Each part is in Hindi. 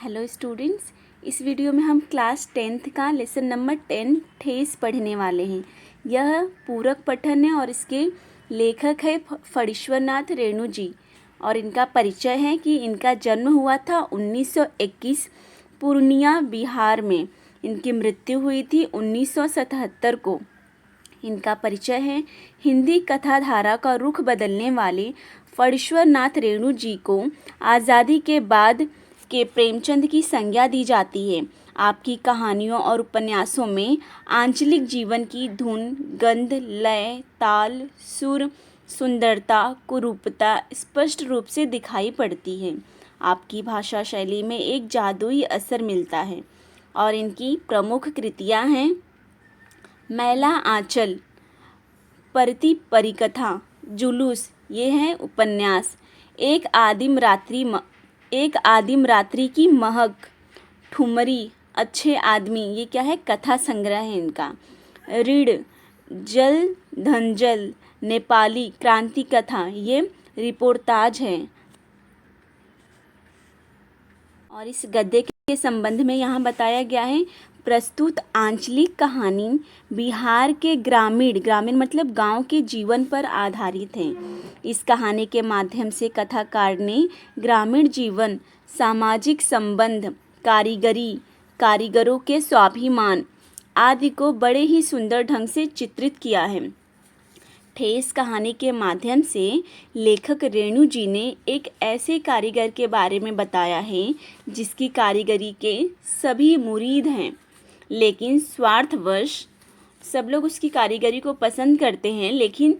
हेलो स्टूडेंट्स, इस वीडियो में हम क्लास 10th का लेसन नंबर 10 ठेस पढ़ने वाले हैं। यह पूरक पठन है और इसके लेखक है फणीश्वरनाथ रेणु जी। और इनका परिचय है कि इनका जन्म हुआ था 1921 पूर्णिया बिहार में। इनकी मृत्यु हुई थी 1977 को। इनका परिचय है हिंदी कथाधारा का रुख बदलने वाले फणीश्वरनाथ रेणु जी को आज़ादी के बाद के प्रेमचंद की संज्ञा दी जाती है। आपकी कहानियों और उपन्यासों में आंचलिक जीवन की धुन, गंध, लय, ताल, सुर, सुंदरता, कुरूपता स्पष्ट रूप से दिखाई पड़ती है। आपकी भाषा शैली में एक जादुई असर मिलता है। और इनकी प्रमुख कृतियाँ हैं मैला आंचल, परती परिकथा, जुलूस, ये हैं उपन्यास, एक आदिम रात्रि की महक, ठुमरी, अच्छे आदमी, ये क्या है, कथा संग्रह है इनका, ऋण, जल धनजल, नेपाली क्रांति कथा, ये रिपोर्टाज है। और इस गद्य के संबंध में यहाँ बताया गया है, प्रस्तुत आंचलिक कहानी बिहार के ग्रामीण मतलब गांव के जीवन पर आधारित है। इस कहानी के माध्यम से कथाकार ने ग्रामीण जीवन, सामाजिक संबंध, कारीगरों के स्वाभिमान आदि को बड़े ही सुंदर ढंग से चित्रित किया है। ठेस कहानी के माध्यम से लेखक रेणु जी ने एक ऐसे कारीगर के बारे में बताया है जिसकी कारीगरी के सभी मुरीद हैं, लेकिन स्वार्थवश सब लोग उसकी कारीगरी को पसंद करते हैं, लेकिन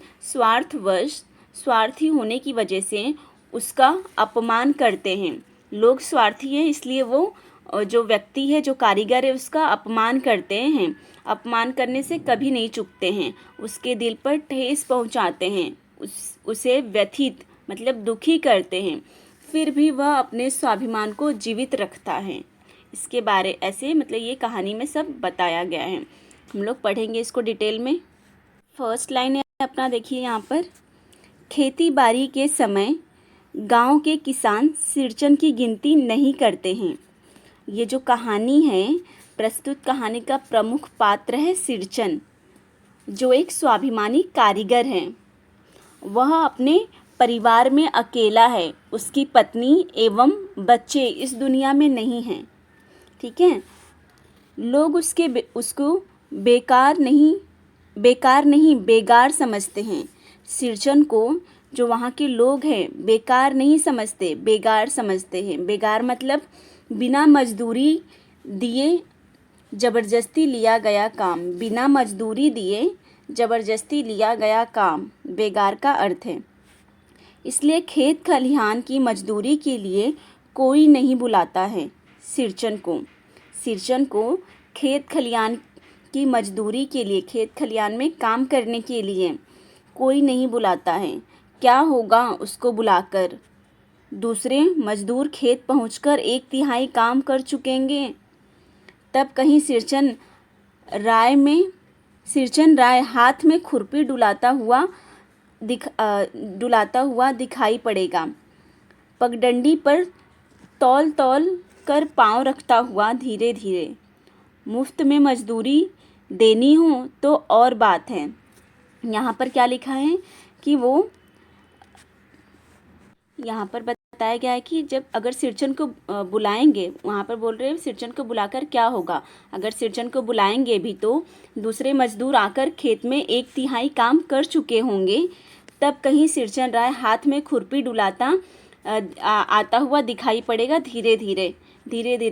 स्वार्थी होने की वजह से उसका अपमान करते हैं। लोग स्वार्थी हैं, इसलिए वो जो व्यक्ति है, जो कारीगर है, उसका अपमान करते हैं। अपमान करने से कभी नहीं चूकते हैं, उसके दिल पर ठेस पहुंचाते हैं, उसे व्यथित मतलब दुखी करते हैं, फिर भी वह अपने स्वाभिमान को जीवित रखता है। इसके बारे ऐसे मतलब ये कहानी में सब बताया गया है। हम लोग पढ़ेंगे इसको डिटेल में। फर्स्ट लाइन है अपना, देखिए यहाँ पर, खेती बाड़ी के समय गांव के किसान सिरचन की गिनती नहीं करते हैं। ये जो कहानी है, प्रस्तुत कहानी का प्रमुख पात्र है सिरचन, जो एक स्वाभिमानी कारीगर है। वह अपने परिवार में अकेला है, उसकी पत्नी एवं बच्चे इस दुनिया में नहीं हैं। ठीक है, लोग उसको बेगार समझते हैं। सिरचन को जो वहाँ के लोग हैं बेकार नहीं समझते, बेगार समझते हैं। बेगार मतलब बिना मजदूरी दिए जबरदस्ती लिया गया काम, बिना मजदूरी दिए जबरदस्ती लिया गया काम बेगार का अर्थ है। इसलिए खेत खलिहान की मजदूरी के लिए कोई नहीं बुलाता है सिरचन को खेत खलिहान की मजदूरी के लिए, खेत खलिहान में काम करने के लिए कोई नहीं बुलाता है। क्या होगा उसको बुलाकर? दूसरे मजदूर खेत पहुंचकर 1/3 काम कर चुकेंगे। तब कहीं सिरचन राय हाथ में खुरपी डुलाता हुआ दिखाई पड़ेगा। पगडंडी पर तौल कर पांव रखता हुआ धीरे धीरे। मुफ्त में मजदूरी देनी हो तो और बात है। यहाँ पर क्या लिखा है कि वो यहाँ पर बताया गया है कि जब अगर सिरचन को बुलाएंगे, वहाँ पर बोल रहे हैं सिरचन को बुलाकर क्या होगा। अगर सिरचन को बुलाएंगे भी तो दूसरे मजदूर आकर खेत में 1/3 काम कर चुके होंगे। तब कहीं सिरचन राय हाथ में खुरपी डुलाता आता हुआ दिखाई पड़ेगा धीरे धीरे।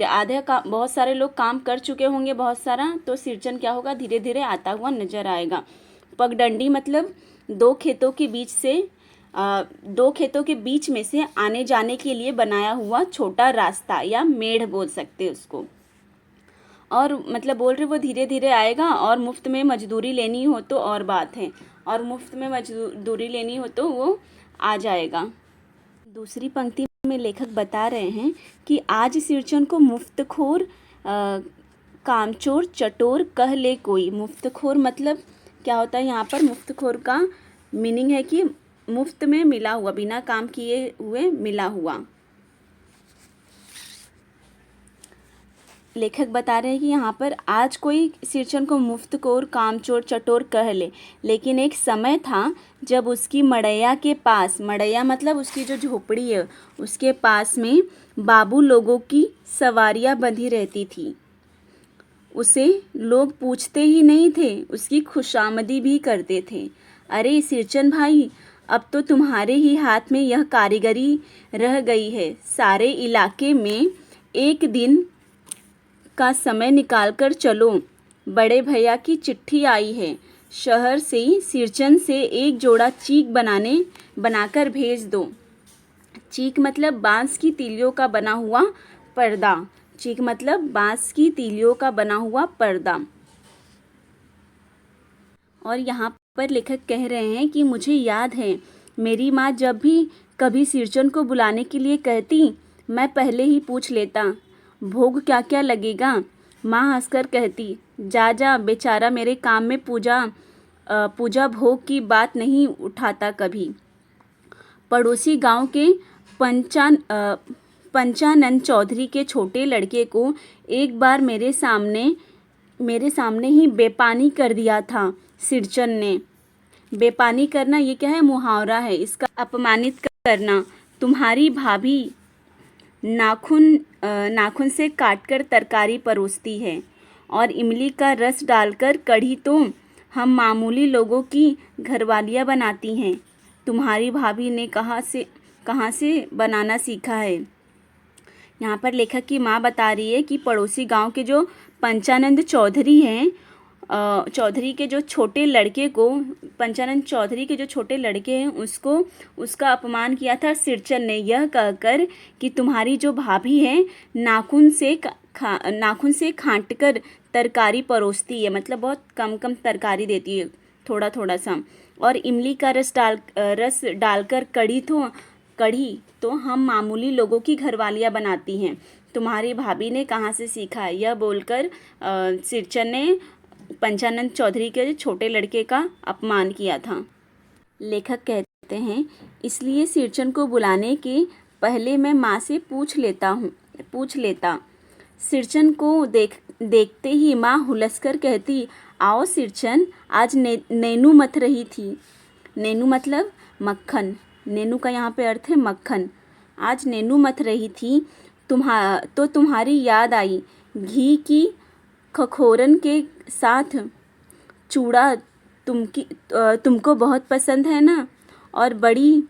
आधे का बहुत सारे लोग काम कर चुके होंगे बहुत सारा, तो सिरचन क्या होगा, धीरे धीरे आता हुआ नजर आएगा। पगडंडी मतलब दो खेतों के बीच में से आने जाने के लिए बनाया हुआ छोटा रास्ता या मेढ़ बोल सकते हैं उसको। और मतलब बोल रहे वो धीरे धीरे आएगा, और मुफ्त में मजदूरी लेनी हो तो और बात है, और मुफ्त में मजदूरी लेनी हो तो वो आ जाएगा। दूसरी पंक्ति में लेखक बता रहे हैं कि आज सिरचन को मुफ्तखोर, कामचोर, चटोर कह ले कोई। मुफ्तखोर मतलब क्या होता है, यहाँ पर मुफ्तखोर का मीनिंग है कि मुफ्त में मिला हुआ, बिना काम किए हुए मिला हुआ। लेखक बता रहे हैं कि यहाँ पर आज कोई सिरचन को मुफ्तखोर, कामचोर, चटोर कह ले, लेकिन एक समय था जब उसकी मड़ैया के पास, मड़ैया मतलब उसकी जो झोपड़ी है उसके पास में बाबू लोगों की सवारियाँ बंधी रहती थी। उसे लोग पूछते ही नहीं थे, उसकी खुशामदी भी करते थे। अरे सिरचन भाई, अब तो तुम्हारे ही हाथ में यह कारीगरी रह गई है। सारे इलाके में एक दिन का समय निकाल कर चलो, बड़े भैया की चिट्ठी आई है। शहर से सिरचन से एक जोड़ा चीक बनाकर भेज दो। चीक मतलब बांस की तीलियों का बना हुआ पर्दा। चीक मतलब बांस की तीलियों का बना हुआ पर्दा। और यहाँ पर लेखक कह रहे हैं कि मुझे याद है, मेरी माँ जब भी कभी सिरचन को बुलाने के लिए कहती, मैं पहले ही पूछ लेता, भोग क्या क्या लगेगा। माँ हंसकर कहती, जा जा बेचारा, मेरे काम में पूजा भोग की बात नहीं उठाता कभी। पड़ोसी गांव के पंचानंद चौधरी के छोटे लड़के को एक बार मेरे सामने ही बेपानी कर दिया था सिरचन ने। बेपानी करना ये क्या है? मुहावरा है, इसका अपमानित करना। तुम्हारी भाभी नाखून से काटकर तरकारी परोसती है और इमली का रस डालकर कढ़ी तो हम मामूली लोगों की घरवालियाँ बनाती हैं। तुम्हारी भाभी ने कहाँ से बनाना सीखा है? यहाँ पर लेखक की माँ बता रही है कि पड़ोसी गांव के जो पंचानंद चौधरी हैं, चौधरी के जो छोटे लड़के को, पंचानंद चौधरी के जो छोटे लड़के हैं उसको उसका अपमान किया था सिरचन ने, यह कहकर कि तुम्हारी जो भाभी है नाखून से खांटकर तरकारी परोसती है, मतलब बहुत कम कम तरकारी देती है, थोड़ा थोड़ा सा, और इमली का रस डालकर कढ़ी तो हम मामूली लोगों की घरवालियाँ बनाती हैं। तुम्हारी भाभी ने कहाँ से सीखा है? यह बोलकर सिरचन ने पंचानंद चौधरी के छोटे लड़के का अपमान किया था। लेखक कहते हैं, इसलिए सिरचन को बुलाने के पहले मैं माँ से पूछ लेता। सिरचन को देखते ही माँ हुलसकर कहती, आओ सिरचन, आज नैनू मथ रही थी। नैनू मतलब मक्खन। नैनू का यहाँ पे अर्थ है मक्खन। आज नैनू मथ रही थी तो तुम्हारी याद आई। घी की खखोरन के साथ चूड़ा तुमको बहुत पसंद है ना। और बड़ी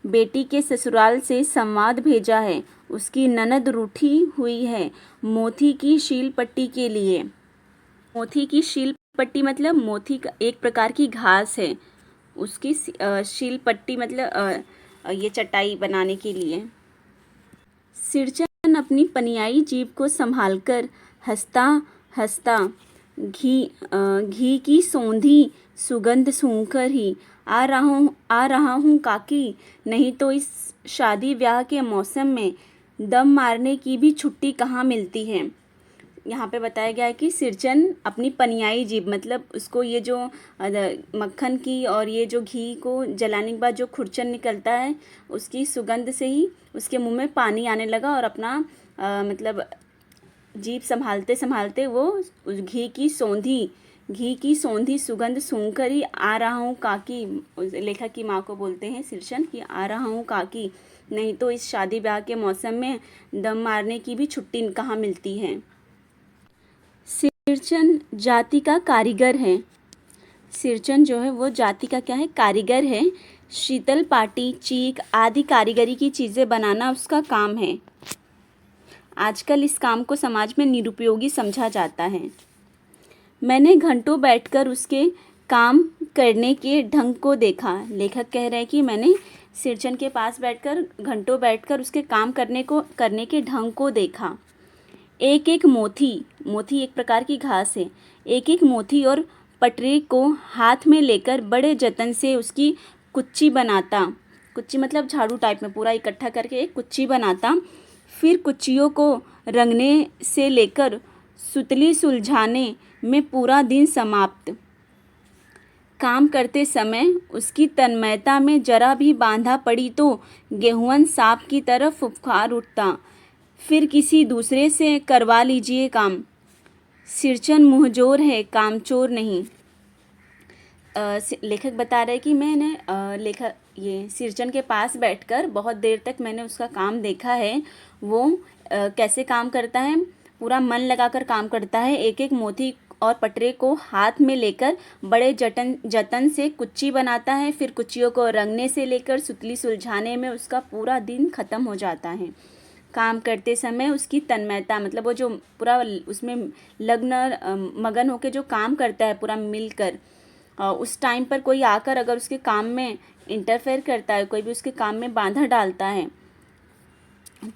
बेटी के ससुराल से संवाद भेजा है, उसकी ननद रूठी हुई है मोती की शील पट्टी के लिए। मोती की शील पट्टी मतलब मोती का एक प्रकार की घास है, उसकी शील पट्टी मतलब ये चटाई बनाने के लिए। सिरचन अपनी पनियाई जीभ को संभालकर हंसता हंसता घी की सौंधी सुगंध सूंघकर ही आ रहा हूँ काकी, नहीं तो इस शादी ब्याह के मौसम में दम मारने की भी छुट्टी कहाँ मिलती है। यहाँ पे बताया गया है कि सिरचन अपनी पनियाई जीभ मतलब उसको ये जो मक्खन की और ये जो घी को जलाने के बाद जो खुरचन निकलता है उसकी सुगंध से ही उसके मुंह में पानी आने लगा और अपना मतलब जीभ संभालते संभालते वो उस घी की सौंधी सुगंध सूंघकर ही आ रहा हूँ काकी। लेखक की माँ को बोलते हैं सिरचन कि आ रहा हूँ काकी, नहीं तो इस शादी ब्याह के मौसम में दम मारने की भी छुट्टी कहाँ मिलती है। सिरचन जाति का कारीगर है। सिरचन जो है वो जाति का क्या है? कारीगर है। शीतल पाटी, चीक आदि कारीगरी की चीज़ें बनाना उसका काम है। आजकल इस काम को समाज में निरुपयोगी समझा जाता है। मैंने घंटों बैठकर उसके काम करने के ढंग को देखा। लेखक कह रहे हैं कि मैंने सिरचन के पास घंटों बैठकर उसके काम करने के ढंग को देखा। एक एक मोती एक प्रकार की घास है, एक एक मोती और पटरी को हाथ में लेकर बड़े जतन से उसकी कुच्ची बनाता। कुच्ची मतलब झाड़ू टाइप में पूरा इकट्ठा करके एक कुच्ची बनाता। फिर कुच्चियों को रंगने से लेकर सुतली सुलझाने में पूरा दिन समाप्त। काम करते समय उसकी तन्मयता में जरा भी बांधा पड़ी तो गेहूं सांप की तरह फुफकार उठता। फिर किसी दूसरे से करवा लीजिए काम। सिरचन मुँहजोर है, कामचोर नहीं। लेखक बता रहे हैं कि मैंने लेखक ये सिरचन के पास बैठकर बहुत देर तक मैंने उसका काम देखा है। वो कैसे काम करता है, पूरा मन लगाकर काम करता है। एक एक मोती और पटरे को हाथ में लेकर बड़े जतन से कुच्ची बनाता है। फिर कुच्चियों को रंगने से लेकर सुतली सुलझाने में उसका पूरा दिन ख़त्म हो जाता है। काम करते समय उसकी तन्मयता, मतलब वो जो पूरा उसमें मगन होकर जो काम करता है पूरा मिलकर, उस टाइम पर कोई आकर अगर उसके काम में इंटरफेयर करता है, कोई भी उसके काम में बाधा डालता है,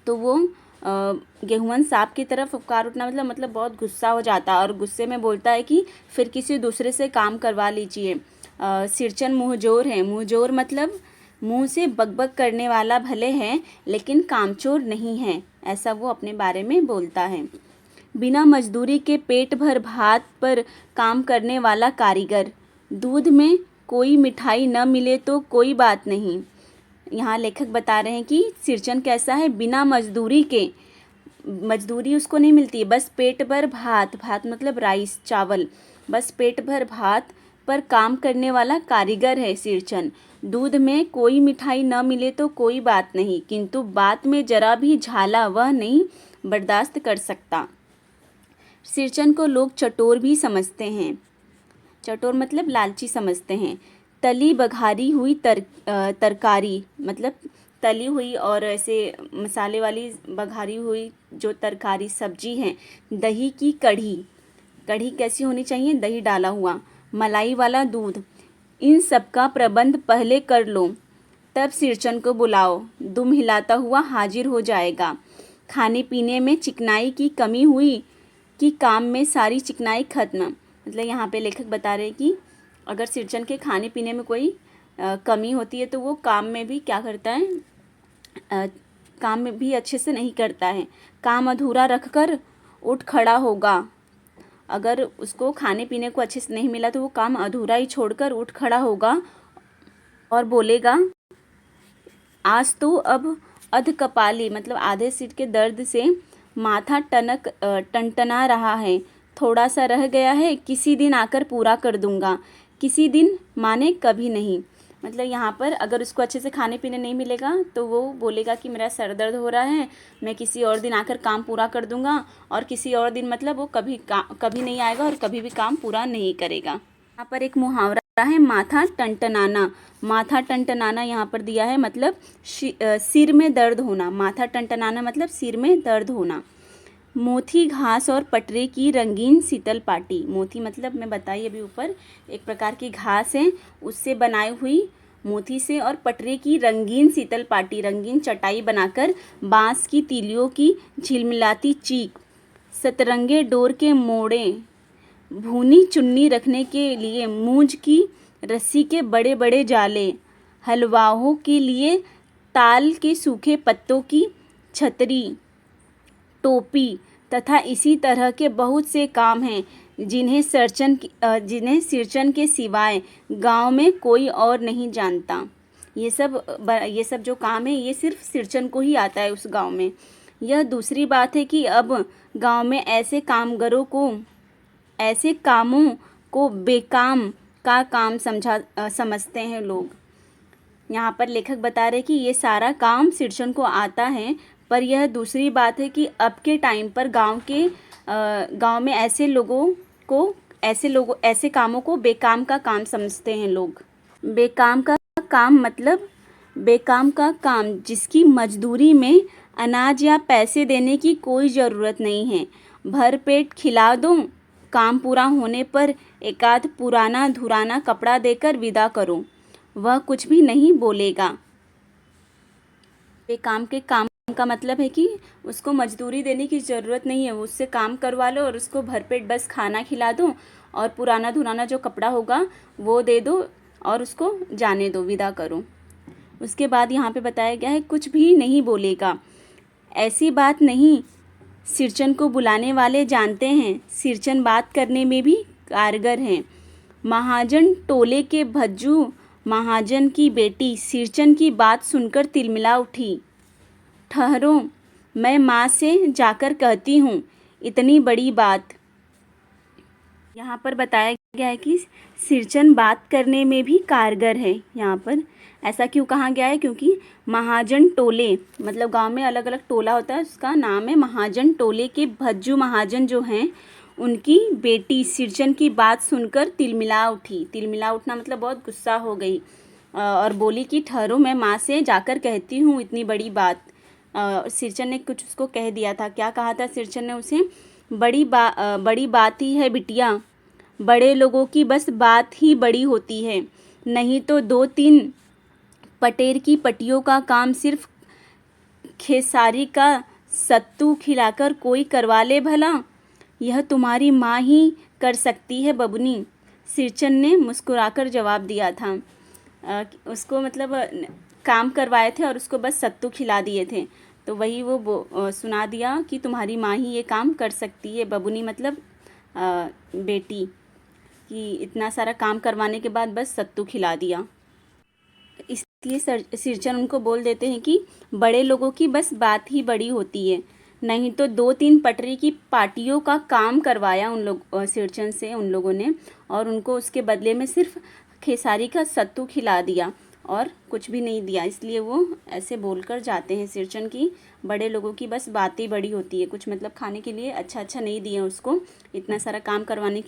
तो वो गेहूं सांप की तरफ फुफकार उठना, मतलब बहुत गुस्सा हो जाता है और गुस्से में बोलता है कि फिर किसी दूसरे से काम करवा लीजिए। सिरचन मुँहजोर है। मुँहजोर मतलब मुंह से बकबक करने वाला भले है लेकिन कामचोर नहीं है, ऐसा वो अपने बारे में बोलता है। बिना मजदूरी के पेट भर भात पर काम करने वाला कारीगर। दूध में कोई मिठाई न मिले तो कोई बात नहीं। यहाँ लेखक बता रहे हैं कि सिरचन कैसा है, बिना मजदूरी के, मजदूरी उसको नहीं मिलती, बस पेट भर भात, भात मतलब राइस चावल, बस पेट भर भात पर काम करने वाला कारीगर है सिरचन। दूध में कोई मिठाई न मिले तो कोई बात नहीं, किंतु बात में जरा भी झाला वह नहीं बर्दाश्त कर सकता। सिरचन को लोग चटोर भी समझते हैं। चटोर मतलब लालची समझते हैं। तली बघारी हुई तरकारी, मतलब तली हुई और ऐसे मसाले वाली बघारी हुई जो तरकारी सब्जी है। दही की कढ़ी, कढ़ी कैसी होनी चाहिए, दही डाला हुआ। मलाई वाला दूध, इन सब का प्रबंध पहले कर लो, तब सिरचन को बुलाओ, दुम हिलाता हुआ हाजिर हो जाएगा। खाने पीने में चिकनाई की कमी हुई कि काम में सारी चिकनाई खत्म। मतलब यहाँ पे लेखक बता रहे हैं कि अगर सिरचन के खाने पीने में कोई कमी होती है तो वो काम में भी क्या करता है, काम में भी अच्छे से नहीं करता है। काम अधूरा रखकर उठ खड़ा होगा। अगर उसको खाने पीने को अच्छे से नहीं मिला तो वो काम अधूरा ही छोड़कर उठ खड़ा होगा और बोलेगा, आज तो अब अध कपाली, मतलब आधे सिर के दर्द से माथा टनटना रहा है, थोड़ा सा रह गया है, किसी दिन आकर पूरा कर दूंगा। किसी दिन माने कभी नहीं। मतलब यहाँ पर अगर उसको अच्छे से खाने पीने नहीं मिलेगा तो वो बोलेगा कि मेरा सर दर्द हो रहा है, मैं किसी और दिन आकर काम पूरा कर दूंगा, और किसी और दिन मतलब वो कभी नहीं आएगा और कभी भी काम पूरा नहीं करेगा। यहाँ पर एक मुहावरा है, माथा टनटनाना। माथा टनटनाना यहाँ पर दिया है, मतलब सिर में दर्द होना। माथा टनटनाना मतलब सिर में दर्द होना। मोथी घास और पटरे की रंगीन शीतल पाटी। मोथी मतलब मैं बताई अभी ऊपर, एक प्रकार की घास है, उससे बनाई हुई मोती से, और पटरे की रंगीन शीतल पाटी, रंगीन चटाई बनाकर बांस की तीलियों की झिलमिलाती चीक, सतरंगे डोर के मोड़े, भूनी चुन्नी रखने के लिए मूंज की रस्सी के बड़े बड़े जाले, हलवाओं के लिए ताल के सूखे पत्तों की छतरी, टोपी तथा इसी तरह के बहुत से काम हैं जिन्हें सिरचन के सिवाय गांव में कोई और नहीं जानता। ये सब जो काम है ये सिर्फ सिरचन को ही आता है उस गांव में। यह दूसरी बात है कि अब गांव में ऐसे कामों को बेकाम का काम समझते हैं लोग। यहाँ पर लेखक बता रहे कि ये सारा काम सिरचन को आता है, पर यह दूसरी बात है कि अब के टाइम पर गांव में ऐसे कामों को बेकाम का काम समझते हैं लोग। बेकाम का काम मतलब बेकाम का काम जिसकी मजदूरी में अनाज या पैसे देने की कोई ज़रूरत नहीं है। भर पेट खिला दो, काम पूरा होने पर एकाध पुराना धुराना कपड़ा देकर विदा करो, वह कुछ भी नहीं बोलेगा। बेकाम के काम का मतलब है कि उसको मजदूरी देने की ज़रूरत नहीं है, उससे काम करवा लो और उसको भरपेट बस खाना खिला दो और पुराना धुराना जो कपड़ा होगा वो दे दो और उसको जाने दो, विदा करो। उसके बाद यहाँ पे बताया गया है कुछ भी नहीं बोलेगा। ऐसी बात नहीं, सिरचन को बुलाने वाले जानते हैं, सिरचन बात करने में भी कारगर हैं। महाजन टोले के भज्जू महाजन की बेटी सिरचन की बात सुनकर तिलमिला उठी। ठहरो, मैं माँ से जाकर कहती हूँ इतनी बड़ी बात। यहाँ पर बताया गया है कि सिरचन बात करने में भी कारगर है। यहाँ पर ऐसा क्यों कहा गया है? क्योंकि महाजन टोले, मतलब गांव में अलग अलग टोला होता है, उसका नाम है महाजन टोले के भज्जू महाजन जो हैं, उनकी बेटी सिरचन की बात सुनकर तिलमिला उठी। तिलमिला उठना मतलब बहुत गुस्सा हो गई और बोली कि ठहरो, मैं माँ से जाकर कहती हूँ इतनी बड़ी बात। सिरचन ने कुछ उसको कह दिया था। क्या कहा था सिरचन ने उसे? बड़ी बात ही है बिटिया, बड़े लोगों की बस बात ही बड़ी होती है, नहीं तो 2-3 पटेर की पट्टियों का काम सिर्फ खेसारी का सत्तू खिलाकर कोई करवा ले भला। यह तुम्हारी माँ ही कर सकती है बबुनी, सिरचन ने मुस्कुराकर जवाब दिया था। उसको मतलब काम करवाए थे और उसको बस सत्तू खिला दिए थे, तो वही वो सुना दिया कि तुम्हारी माँ ही ये काम कर सकती है। बबुनी मतलब बेटी, कि इतना सारा काम करवाने के बाद बस सत्तू खिला दिया। इसलिए सिरचन उनको बोल देते हैं कि बड़े लोगों की बस बात ही बड़ी होती है, नहीं तो 2-3 पटरी की पार्टियों का काम करवाया उन लोग सिरचन से उन लोगों ने, और उनको उसके बदले में सिर्फ खेसारी का सत्तू खिला दिया और कुछ भी नहीं दिया। इसलिए वो ऐसे बोलकर जाते हैं सिरचन की बड़े लोगों की बस बातें बड़ी होती है। कुछ मतलब खाने के लिए अच्छा नहीं दिया उसको, इतना सारा काम करवाने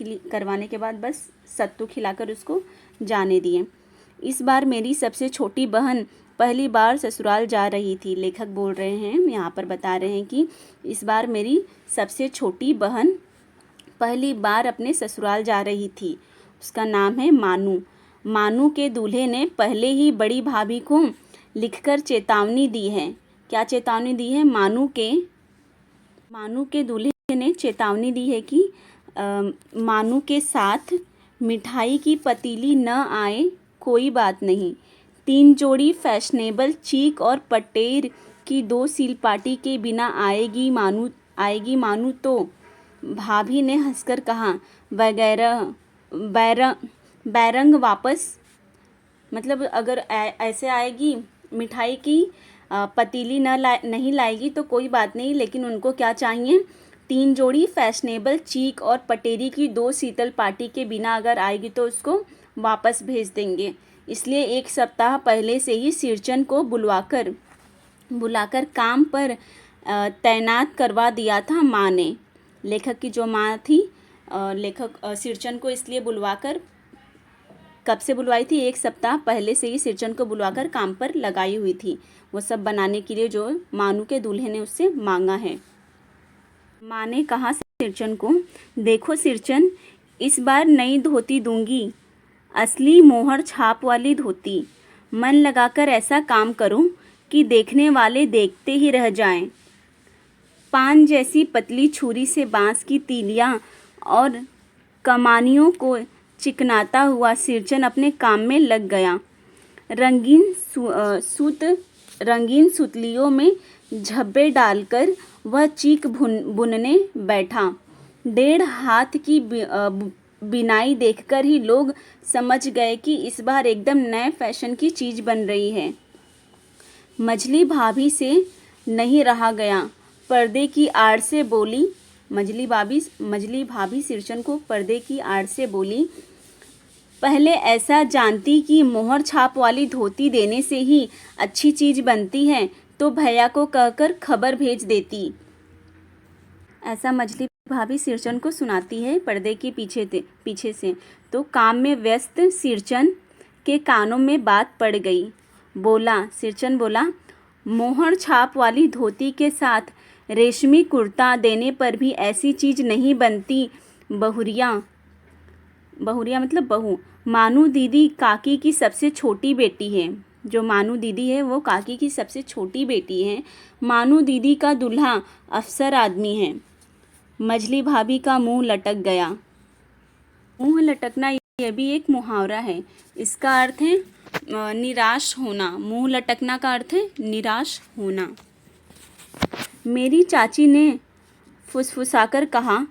के बाद बस सत्तू खिलाकर उसको जाने दिए। इस बार मेरी सबसे छोटी बहन पहली बार ससुराल जा रही थी। लेखक बोल रहे हैं, यहाँ पर बता रहे हैं कि इस बार मेरी सबसे छोटी बहन पहली बार अपने ससुराल जा रही थी। उसका नाम है मानू। मानू के दूल्हे ने पहले ही बड़ी भाभी को लिखकर चेतावनी दी है। क्या चेतावनी दी है? मानू के दूल्हे ने चेतावनी दी है कि मानू के साथ मिठाई की पतीली न आए कोई बात नहीं, 3 जोड़ी फैशनेबल चीक और पटेर की 2 सील पार्टी के बिना आएगी मानू तो। भाभी ने हंसकर कहा, बैरंग वापस, मतलब अगर ऐसे आएगी मिठाई की पतीली नहीं लाएगी तो कोई बात नहीं, लेकिन उनको क्या चाहिए? 3 जोड़ी फैशनेबल चीक और पटेरी की 2 शीतल पार्टी के बिना अगर आएगी तो उसको वापस भेज देंगे। इसलिए 1 सप्ताह पहले से ही सिरचन को बुलाकर काम पर तैनात करवा दिया था माँ ने। लेखक की जो माँ थी, लेखक सिरचन को इसलिए बुलवाकर, कब से बुलवाई थी? 1 सप्ताह पहले से ही सिरचन को बुलवाकर काम पर लगाई हुई थी, वो सब बनाने के लिए जो मानू के दूल्हे ने उससे मांगा है। माँ ने कहा सिरचन को, देखो सिरचन, इस बार नई धोती दूंगी, असली मोहर छाप वाली धोती। मन लगाकर ऐसा काम करो कि देखने वाले देखते ही रह जाएं। पान जैसी पतली छुरी से बांस की तीलियां और कमानियों को चिकनाता हुआ सिरचन अपने काम में लग गया। रंगीन सुतलियों में झब्बे डालकर वह चीक बुनने बैठा। 1.5 हाथ की बिनाई देखकर ही लोग समझ गए कि इस बार एकदम नए फैशन की चीज़ बन रही है। मझली भाभी से नहीं रहा गया, पर्दे की आड़ से बोली। मझली भाभी सिरचन को पर्दे की आड़ से बोली, पहले ऐसा जानती कि मोहर छाप वाली धोती देने से ही अच्छी चीज़ बनती है तो भैया को कहकर खबर भेज देती। ऐसा मझली भाभी सिरचन को सुनाती है पर्दे के पीछे से। तो काम में व्यस्त सिरचन के कानों में बात पड़ गई। सिरचन बोला, मोहर छाप वाली धोती के साथ रेशमी कुर्ता देने पर भी ऐसी चीज़ नहीं बनती बहुरिया मतलब बहू। मानू दीदी काकी की सबसे छोटी बेटी है। जो मानू दीदी है वो काकी की सबसे छोटी बेटी है। मानू दीदी का दूल्हा अफसर आदमी है। मझली भाभी का मुंह लटक गया। मुंह लटकना यह भी एक मुहावरा है। इसका अर्थ है निराश होना। मुंह लटकना का अर्थ है निराश होना। मेरी चाची ने फुसफुसाकर कहा,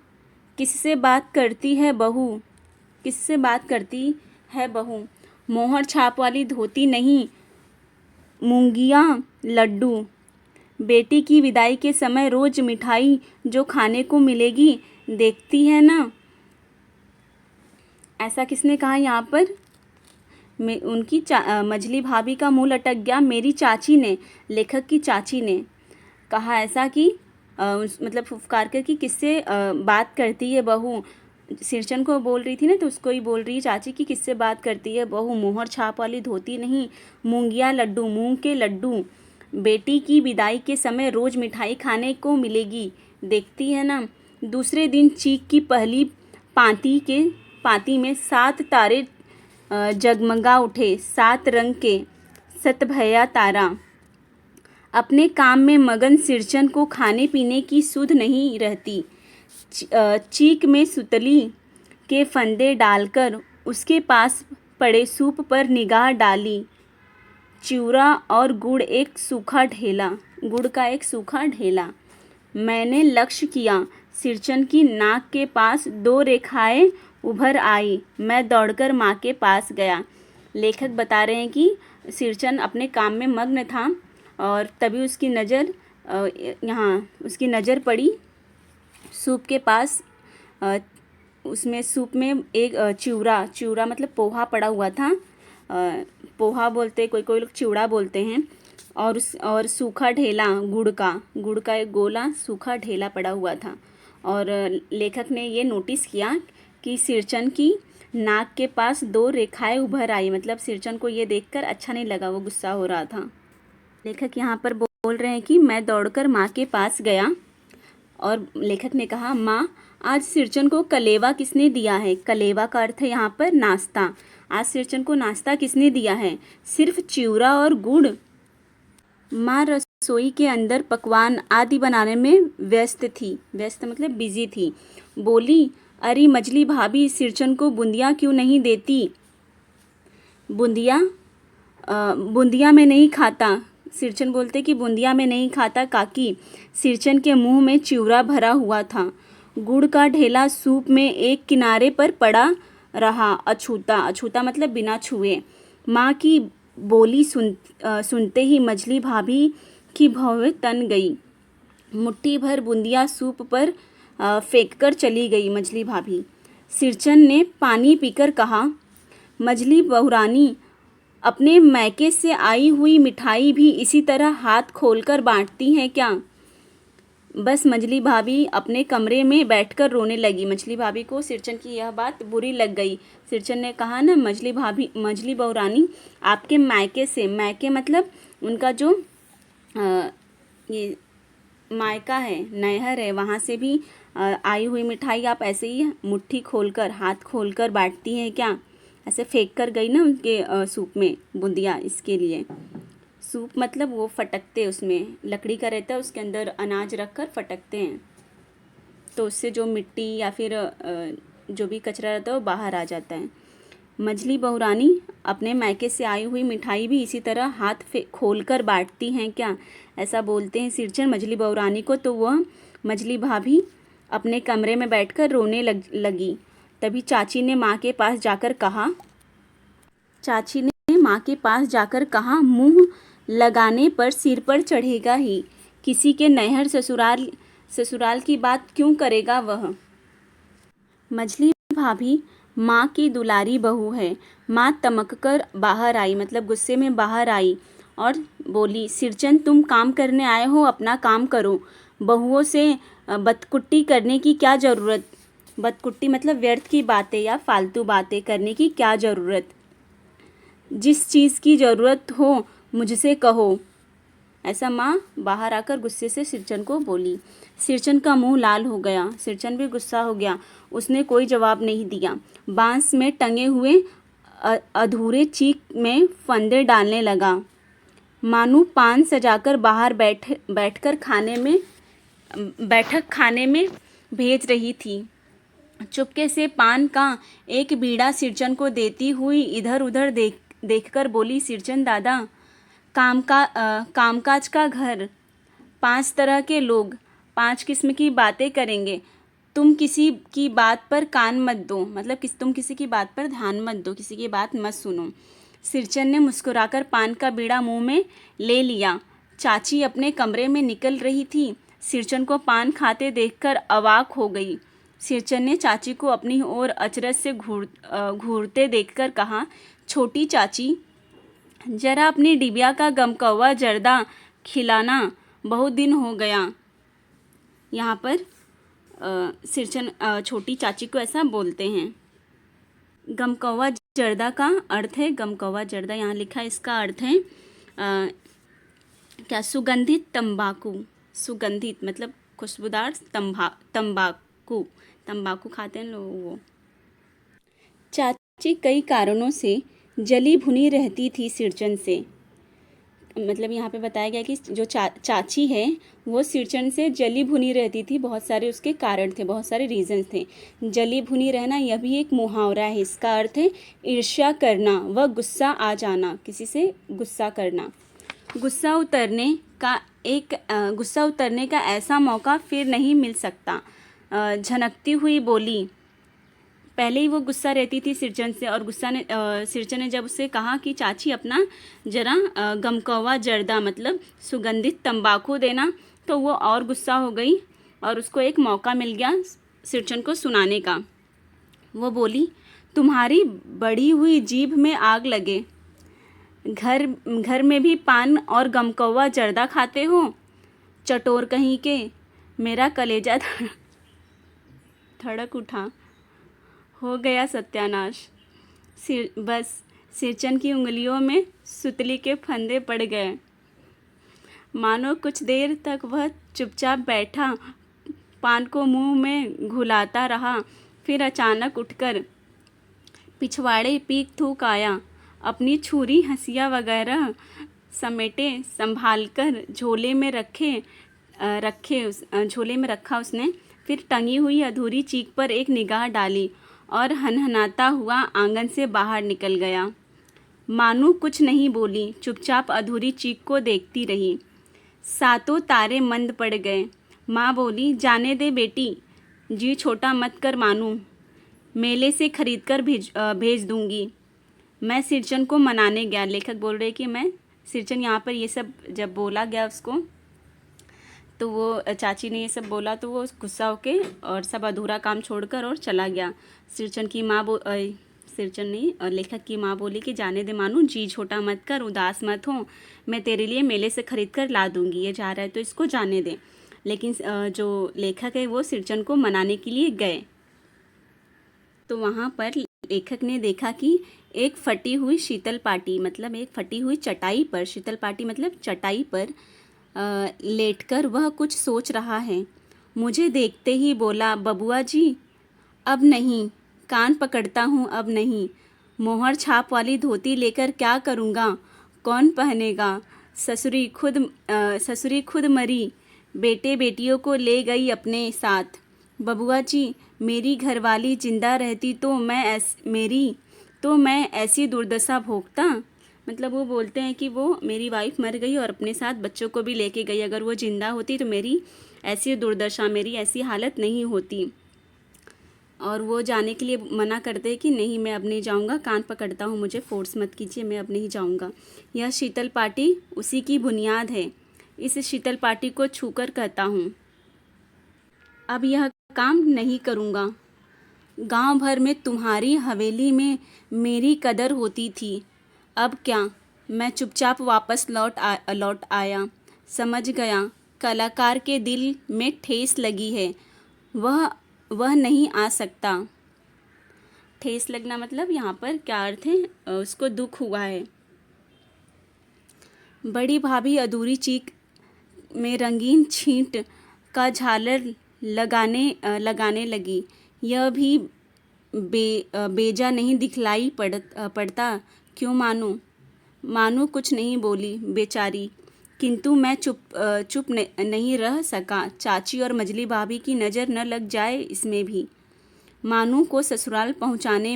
किससे बात करती है बहू? मोहर छाप वाली धोती नहीं, मूंगियाँ लड्डू। बेटी की विदाई के समय रोज मिठाई जो खाने को मिलेगी, देखती है ना। ऐसा किसने कहा यहाँ पर? उनकी मझली भाभी का मुंह लटक गया। मेरी चाची ने, लेखक की चाची ने कहा ऐसा कि मतलब फुफकार कर कि किससे बात करती है बहू। सिरचन को बोल रही थी ना, तो उसको ही बोल रही है चाची कि किससे बात करती है बहू। मोहर छाप वाली धोती नहीं, मूंगिया लड्डू, मूंग के लड्डू। बेटी की विदाई के समय रोज मिठाई खाने को मिलेगी, देखती है ना। दूसरे दिन चीक की पहली पाती में 7 तारे जगमगा उठे, 7 रंग के सतभया तारा। अपने काम में मगन सिरचन को खाने पीने की सुध नहीं रहती। चीक में सुतली के फंदे डालकर उसके पास पड़े सूप पर निगाह डाली। चिवड़ा और गुड़ का एक सूखा ढेला। मैंने लक्ष्य किया, सिरचन की नाक के पास 2 रेखाएं उभर आई। मैं दौड़कर माँ के पास गया। लेखक बता रहे हैं कि सिरचन अपने काम में मग्न था और तभी उसकी नज़र पड़ी सूप के पास। उसमें सूप में एक चिवड़ा मतलब पोहा पड़ा हुआ था। पोहा बोलते, कोई लोग चिवड़ा बोलते हैं। और सूखा ढेला, गुड़ का एक गोला सूखा ढेला पड़ा हुआ था। और लेखक ने ये नोटिस किया कि सिरचन की नाक के पास 2 रेखाएं उभर आई। मतलब सिरचन को ये देखकर अच्छा नहीं लगा, वो गुस्सा हो रहा था। लेखक यहाँ पर बोल रहे हैं कि मैं दौड़कर माँ के पास गया और लेखक ने कहा, माँ आज सिरचन को कलेवा किसने दिया है? कलेवा का अर्थ है यहाँ पर नाश्ता। आज सिरचन को नाश्ता किसने दिया है? सिर्फ चिवड़ा और गुड़। माँ रसोई के अंदर पकवान आदि बनाने में व्यस्त मतलब बिजी थी। बोली, अरे मछली भाभी, सिरचन को बूंदियाँ क्यों नहीं देती? बूंदिया में नहीं खाता। सिरचन बोलते कि बूंदिया में नहीं खाता काकी। सिरचन के मुंह में चिवड़ा भरा हुआ था। गुड़ का ढेला सूप में एक किनारे पर पड़ा रहा, अछूता मतलब बिना छुए। माँ की बोली सुनते ही मछली भाभी की भौहें तन गई। मुट्ठी भर बूंदिया सूप पर फेंककर चली गई मछली भाभी। सिरचन ने पानी पीकर कहा, मछली बहुरानी, अपने मैके से आई हुई मिठाई भी इसी तरह हाथ खोलकर बांटती हैं क्या? बस मछली भाभी अपने कमरे में बैठकर रोने लगी। मछली भाभी को सिरचन की यह बात बुरी लग गई। सिरचन ने कहा ना, मछली बहुरानी, आपके मैके मतलब उनका जो ये मायका है, नैहर है, वहाँ से भी आई हुई मिठाई आप ऐसे ही मुट्ठी खोलकर, हाथ खोलकर बांटती हैं क्या? ऐसे फेंक कर गई ना उनके सूप में बूंदिया। इसके लिए सूप मतलब वो फटकते, उसमें लकड़ी का रहता है, उसके अंदर अनाज रख कर फटकते हैं, तो उससे जो मिट्टी या फिर जो भी कचरा रहता है वो बाहर आ जाता है। मछली बहुरानी, अपने मैके से आई हुई मिठाई भी इसी तरह हाथ खोल कर बांटती हैं क्या? ऐसा बोलते हैं सिरचन मछली बहुरानी को। तो वह मछली भाभी अपने कमरे में बैठकर रोने लगी। तभी चाची ने माँ के पास जाकर कहा, मुंह लगाने पर सिर पर चढ़ेगा ही। किसी के नैहर ससुराल की बात क्यों करेगा वह? मछली भाभी माँ की दुलारी बहू है। माँ तमक कर बाहर आई, मतलब गुस्से में बाहर आई और बोली, सिरचन तुम काम करने आए हो, अपना काम करो। बहुओं से बतकुट्टी करने की क्या ज़रूरत? बतकुट्टी मतलब व्यर्थ की बातें या फालतू बातें करने की क्या ज़रूरत? जिस चीज़ की ज़रूरत हो मुझसे कहो। ऐसा माँ बाहर आकर गुस्से से सिरचन को बोली। सिरचन का मुंह लाल हो गया। सिरचन भी गुस्सा हो गया। उसने कोई जवाब नहीं दिया। बांस में टंगे हुए अधूरे चीक में फंदे डालने लगा। मानू पान सजाकर बाहर बैठकर खाने में भेज रही थी। चुपके से पान का एक बीड़ा सिरचन को देती हुई इधर उधर देखकर बोली, सिरचन दादा, कामकाज का घर, 5 तरह के लोग, 5 किस्म की बातें करेंगे। तुम किसी की बात पर कान मत दो, मतलब तुम किसी की बात पर ध्यान मत दो, किसी की बात मत सुनो। सिरचन ने मुस्कुराकर पान का बीड़ा मुंह में ले लिया। चाची अपने कमरे में निकल रही थी। सिरचन को पान खाते देखकर अवाक हो गई। सिरचन ने चाची को अपनी ओर अचरज से घूरते देखकर कहा, छोटी चाची, जरा अपनी डिबिया का गमकौवा जर्दा खिलाना, बहुत दिन हो गया। यहाँ पर सिरचन छोटी चाची को ऐसा बोलते हैं। गमकौवा जर्दा का अर्थ है, गमकौवा जर्दा यहाँ लिखा है, इसका अर्थ है क्या, सुगंधित तंबाकू। सुगंधित मतलब खुशबूदार तंबाकू, तंबाकू खाते हैं लोग वो। चाची कई कारणों से जली भुनी रहती थी सिरचन से। मतलब यहाँ पे बताया गया कि जो चाची है वो सिरचन से जली भुनी रहती थी। बहुत सारे उसके कारण थे, बहुत सारे रीजंस थे। जली भुनी रहना यह भी एक मुहावरा है। इसका अर्थ है ईर्ष्या करना व गुस्सा आ जाना, किसी से गुस्सा करना। गुस्सा उतरने का ऐसा मौका फिर नहीं मिल सकता। झनकती हुई बोली। पहले ही वो गुस्सा रहती थी सिरचन से, और सिरचन ने जब उससे कहा कि चाची अपना जरा गमकौवा जर्दा मतलब सुगंधित तंबाकू देना, तो वो और गुस्सा हो गई और उसको एक मौका मिल गया सिरचन को सुनाने का। वो बोली, तुम्हारी बढ़ी हुई जीभ में आग लगे, घर में भी पान और गमकौवा जर्दा खाते हो, चटोर कहीं के। मेरा कलेजा धड़क उठा, हो गया सत्यानाश। बस सिरचन की उंगलियों में सुतली के फंदे पड़ गए। मानो कुछ देर तक वह चुपचाप बैठा पान को मुंह में घुलाता रहा, फिर अचानक उठकर पिछवाड़े पीक थूक आया। अपनी छुरी हंसिया वगैरह समेटे संभालकर झोले में रखा उसने। फिर टंगी हुई अधूरी चीख पर एक निगाह डाली और हनहनाता हुआ आंगन से बाहर निकल गया। मानू कुछ नहीं बोली, चुपचाप अधूरी चीख को देखती रही। सातों तारे मंद पड़ गए। माँ बोली, जाने दे बेटी, जी छोटा मत कर मानू, मेले से खरीद कर भेज दूंगी। मैं सिरचन को मनाने गया। लेखक बोल रहे कि मैं सिरचन, यहाँ पर ये सब जब बोला गया उसको, तो वो चाची ने ये सब बोला तो वो गुस्सा होके और सब अधूरा काम छोड़कर और चला गया। लेखक की माँ बोली कि जाने दे मानू, जी छोटा मत कर, उदास मत हो, मैं तेरे लिए मेले से खरीद कर ला दूंगी। ये जा रहा है तो इसको जाने दे। लेकिन जो लेखक है वो सिरचन को मनाने के लिए गए, तो वहाँ पर लेखक ने देखा कि एक फटी हुई शीतल पाटी मतलब एक फटी हुई चटाई पर, शीतल पाटी मतलब चटाई पर लेटकर वह कुछ सोच रहा है। मुझे देखते ही बोला, बबुआ जी अब नहीं, कान पकड़ता हूँ अब नहीं। मोहर छाप वाली धोती लेकर क्या करूँगा, कौन पहनेगा। ससुरी खुद मरी, बेटे बेटियों को ले गई अपने साथ। बबुआ जी मेरी घरवाली जिंदा रहती तो मैं ऐसी दुर्दशा भोगता। मतलब वो बोलते हैं कि वो मेरी वाइफ मर गई और अपने साथ बच्चों को भी लेके गई, अगर वो ज़िंदा होती तो मेरी ऐसी दुर्दशा, मेरी ऐसी हालत नहीं होती। और वो जाने के लिए मना करते हैं कि नहीं, मैं अब नहीं जाऊँगा, कान पकड़ता हूँ, मुझे फोर्स मत कीजिए, मैं अब नहीं जाऊँगा। यह शीतल पाटी उसी की बुनियाद है। इस शीतल पाटी को छूकर कहता हूँ, अब यह काम नहीं करूँगा। गांव भर में तुम्हारी हवेली में मेरी कदर होती थी, अब क्या। मैं चुपचाप वापस लौट आया। समझ गया कलाकार के दिल में ठेस लगी है, वह नहीं आ सकता। ठेस लगना मतलब यहाँ पर क्या अर्थ है, उसको दुख हुआ है। बड़ी भाभी अधूरी चीख में रंगीन छींट का झालर लगाने लगी। यह भी बेजा नहीं दिखलाई पड़ता क्यों मानू कुछ नहीं बोली बेचारी, किंतु मैं चुप नहीं रह सका। चाची और मजली भाभी की नज़र न लग जाए इसमें भी। मानू को ससुराल पहुंचाने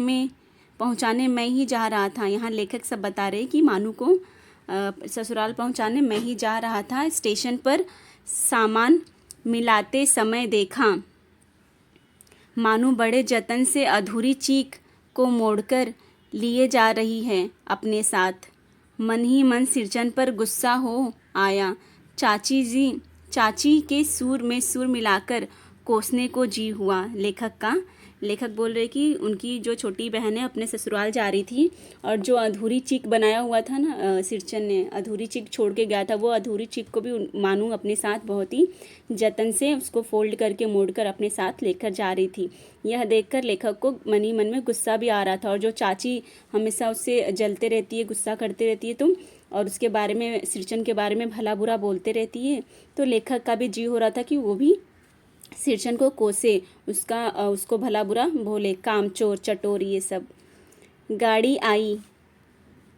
मैं ही जा रहा था। यहाँ लेखक सब बता रहे कि मानू को ससुराल पहुंचाने मैं ही जा रहा था। स्टेशन पर सामान मिलाते समय देखा मानू बड़े जतन से अधूरी चीख को मोड़कर लिए जा रही है अपने साथ। मन ही मन सिरचन पर गुस्सा हो आया। चाची के सुर में सुर मिलाकर कोसने को जी हुआ। लेखक बोल रहे कि उनकी जो छोटी बहन है अपने ससुराल जा रही थी और जो अधूरी चीक बनाया हुआ था ना, सिरचन ने अधूरी चीक छोड़ के गया था, वो अधूरी चीक को भी मानू अपने साथ बहुत ही जतन से उसको फोल्ड करके मोड़कर अपने साथ लेकर जा रही थी। यह देखकर लेखक को मन ही मन में गुस्सा भी आ रहा था। और जो चाची हमेशा उससे जलते रहती है, गुस्सा करते रहती है और उसके बारे में, सिरचन के बारे में भला बुरा बोलते रहती है, तो लेखक का भी जी हो रहा था कि वो भी सिरचन को कोसे, उसको भला बुरा बोले, कामचोर, चटोर, ये सब। गाड़ी आई,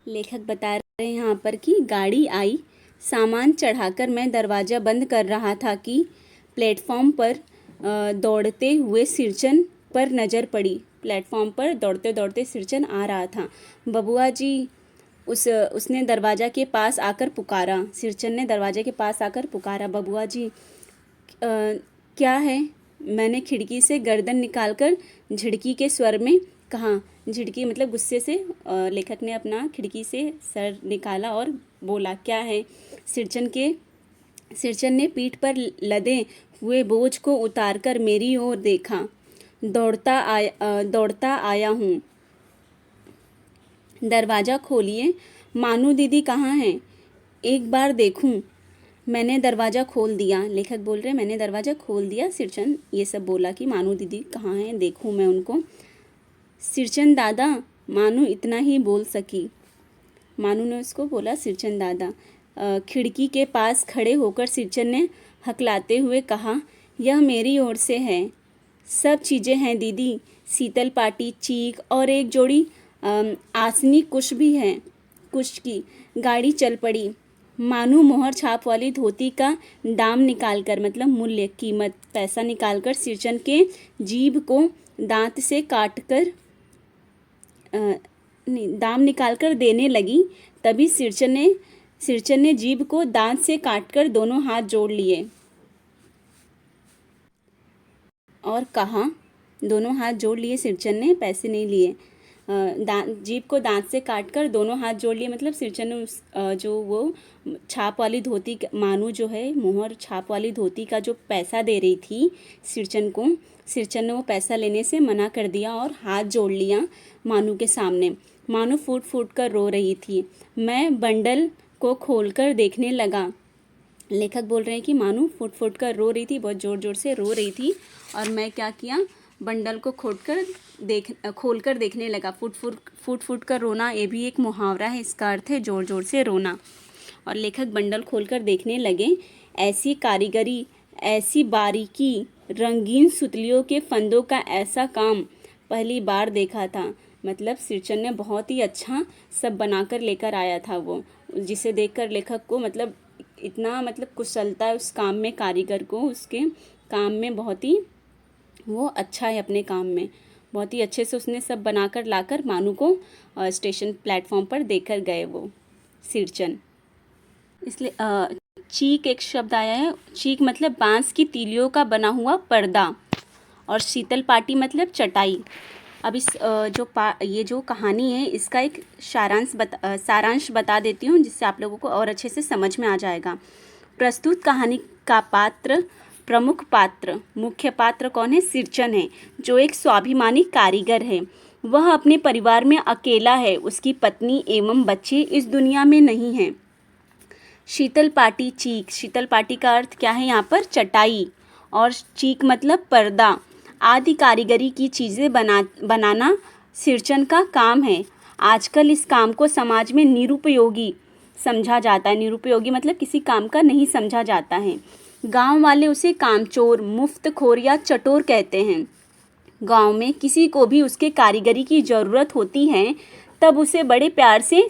लेखक बता रहे हैं यहाँ पर कि गाड़ी आई, सामान चढ़ाकर मैं दरवाज़ा बंद कर रहा था कि प्लेटफॉर्म पर दौड़ते हुए सिरचन पर नज़र पड़ी। प्लेटफॉर्म पर दौड़ते दौड़ते सिरचन आ रहा था। बबुआ जी, उसने दरवाज़ा के पास आकर पुकारा। सिरचन ने दरवाजे के पास आकर पुकारा, बबुआ जी क्या है? मैंने खिड़की से गर्दन निकालकर झिड़की के स्वर में कहा। झिड़की मतलब गुस्से से लेखक ने अपना खिड़की से सर निकाला और बोला, क्या है? सिरचन ने पीठ पर लदे हुए बोझ को उतारकर मेरी ओर देखा। दौड़ता आया हूँ। दरवाज़ा खोलिए। मानू दीदी कहाँ हैं? एक बार देखूं। मैंने दरवाज़ा खोल दिया। लेखक बोल रहे, मैंने दरवाज़ा खोल दिया। सिरचन ये सब बोला कि मानू दीदी कहाँ हैं, देखूं मैं उनको। सिरचन दादा, मानू इतना ही बोल सकी। मानू ने उसको बोला, सिरचन दादा। खिड़की के पास खड़े होकर सिरचन ने हकलाते हुए कहा, यह मेरी ओर से है। सब चीज़ें हैं दीदी, शीतल पाटी, चीक और एक जोड़ी आसनी कुश भी है। कुश की गाड़ी चल पड़ी। मानू मोहर छाप वाली धोती का दाम निकालकर, मतलब मूल्य, कीमत, पैसा निकालकर सिरचन के जीभ को दांत से काटकर दाम निकालकर देने लगी। तभी सिरचन ने जीभ को दांत से काटकर दोनों हाथ जोड़ लिए और कहा, दोनों हाथ जोड़ लिए सिरचन ने, पैसे नहीं लिए। जीभ को दांत से काटकर दोनों हाथ जोड़ लिए, मतलब सिरचन ने जो वो छाप वाली धोती, मानू जो है मोहर छाप वाली धोती का जो पैसा दे रही थी सिरचन को, सिरचन ने वो पैसा लेने से मना कर दिया और हाथ जोड़ लिया मानू के सामने। मानू फूट फूट कर रो रही थी। मैं बंडल को खोलकर देखने लगा। लेखक बोल रहे हैं कि मानू फूट फूट कर रो रही थी, बहुत ज़ोर ज़ोर से रो रही थी, और मैं क्या किया, बंडल को खोलकर देखने लगा। फूट फूट कर रोना, ये भी एक मुहावरा है, इसका अर्थ है ज़ोर ज़ोर से रोना। और लेखक बंडल खोलकर देखने लगे। ऐसी कारीगरी, ऐसी बारीकी, रंगीन सुतलियों के फंदों का ऐसा काम पहली बार देखा था। मतलब सिरचन ने बहुत ही अच्छा सब बनाकर लेकर आया था वो, जिसे देखकर लेखक को मतलब इतना कुशलता है उस काम में, कारीगर को उसके काम में बहुत ही वो अच्छा है, अपने काम में बहुत ही अच्छे से उसने सब बनाकर लाकर मानू को स्टेशन प्लेटफॉर्म पर देकर गए वो सिरचन। इसलिए चीक एक शब्द आया है। चीक मतलब बांस की तीलियों का बना हुआ पर्दा, और शीतल पाटी मतलब चटाई। अब इस ये जो कहानी है इसका एक सारांश बता देती हूँ, जिससे आप लोगों को और अच्छे से समझ में आ जाएगा। प्रस्तुत कहानी का प्रमुख पात्र, मुख्य पात्र कौन है? सिरचन है, जो एक स्वाभिमानी कारीगर है। वह अपने परिवार में अकेला है, उसकी पत्नी एवं बच्चे इस दुनिया में नहीं हैं। शीतल पाटी, चीक, शीतल पाटी का अर्थ क्या है यहाँ पर? चटाई, और चीक मतलब पर्दा आदि कारीगरी की चीज़ें बनाना सिरचन का काम है। आजकल इस काम को समाज में निरुपयोगी समझा जाता है। निरुपयोगी मतलब किसी काम का नहीं समझा जाता है। गांव वाले उसे कामचोर, मुफ्तखोर या चटोर कहते हैं। गांव में किसी को भी उसके कारीगरी की ज़रूरत होती है तब उसे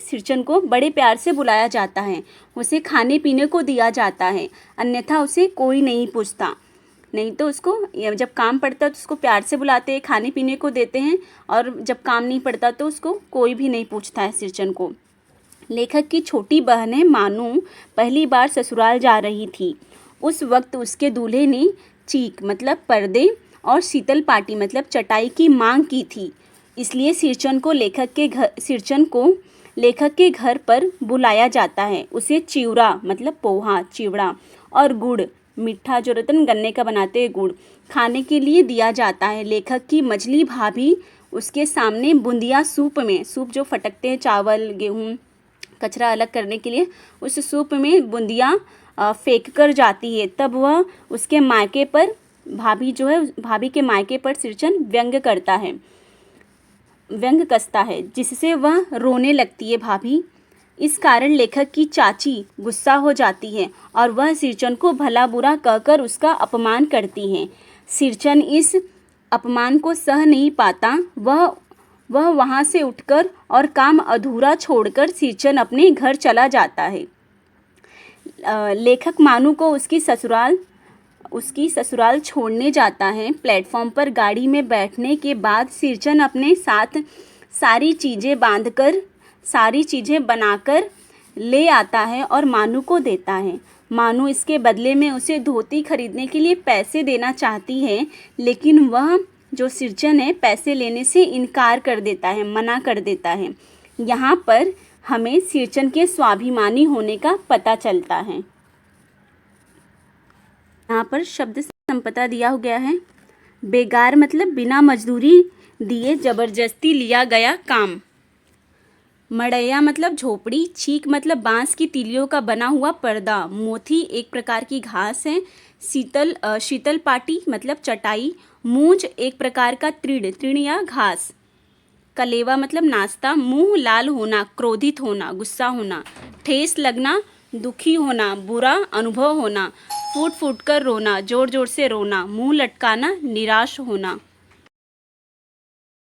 सिरचन को बड़े प्यार से बुलाया जाता है। उसे खाने पीने को दिया जाता है, अन्यथा उसे कोई नहीं पूछता। नहीं तो उसको जब काम पड़ता है तो उसको प्यार से बुलाते हैं, खाने पीने को देते हैं, और जब काम नहीं पड़ता तो उसको कोई भी नहीं पूछता है सिरचन को। लेखक की छोटी बहन है मानू पहली बार ससुराल जा रही थी। उस वक्त उसके दूल्हे ने चीक मतलब पर्दे और शीतल पाटी मतलब चटाई की मांग की थी। इसलिए सिरचन को लेखक के घर पर बुलाया जाता है। उसे चिवड़ा मतलब पोहा, चिवड़ा और गुड़, मीठा जो रतन गन्ने का बनाते हैं गुड़, खाने के लिए दिया जाता है। लेखक की मझली भाभी उसके सामने बूंदिया सूप में, सूप जो फटकते हैं चावल गेहूँ कचरा अलग करने के लिए, उस सूप में बूंदिया फेंक कर जाती है। तब वह उसके मायके पर, भाभी जो है भाभी के मायके पर सिरचन व्यंग कसता है, जिससे वह रोने लगती है भाभी। इस कारण लेखक की चाची गुस्सा हो जाती है और वह सिरचन को भला बुरा कहकर उसका अपमान करती है। सिरचन इस अपमान को सह नहीं पाता। वह वहाँ से उठकर और काम अधूरा छोड़कर सिरचन अपने घर चला जाता है। लेखक मानू को उसकी ससुराल छोड़ने जाता है। प्लेटफॉर्म पर गाड़ी में बैठने के बाद सिरचन अपने साथ सारी चीज़ें बनाकर ले आता है और मानू को देता है। मानू इसके बदले में उसे धोती खरीदने के लिए पैसे देना चाहती है, लेकिन वह जो सिरचन है पैसे लेने से इनकार कर देता है, मना कर देता है। यहाँ पर हमें सिरचन के स्वाभिमानी होने का पता चलता है। यहाँ पर शब्द संपदा दिया हो गया है। बेगार मतलब बिना मजदूरी दिए जबरदस्ती लिया गया काम। मड़ैया मतलब झोपड़ी। छीक मतलब बांस की तीलियों का बना हुआ पर्दा। मोथी एक प्रकार की घास है। शीतल पाटी मतलब चटाई। मूंज एक प्रकार का तृण या घास। कलेवा मतलब नाश्ता। मुंह लाल होना, क्रोधित होना, गुस्सा होना। ठेस लगना, दुखी होना, बुरा अनुभव होना। फूट फूट कर रोना, जोर जोर से रोना। मुंह लटकाना, निराश होना।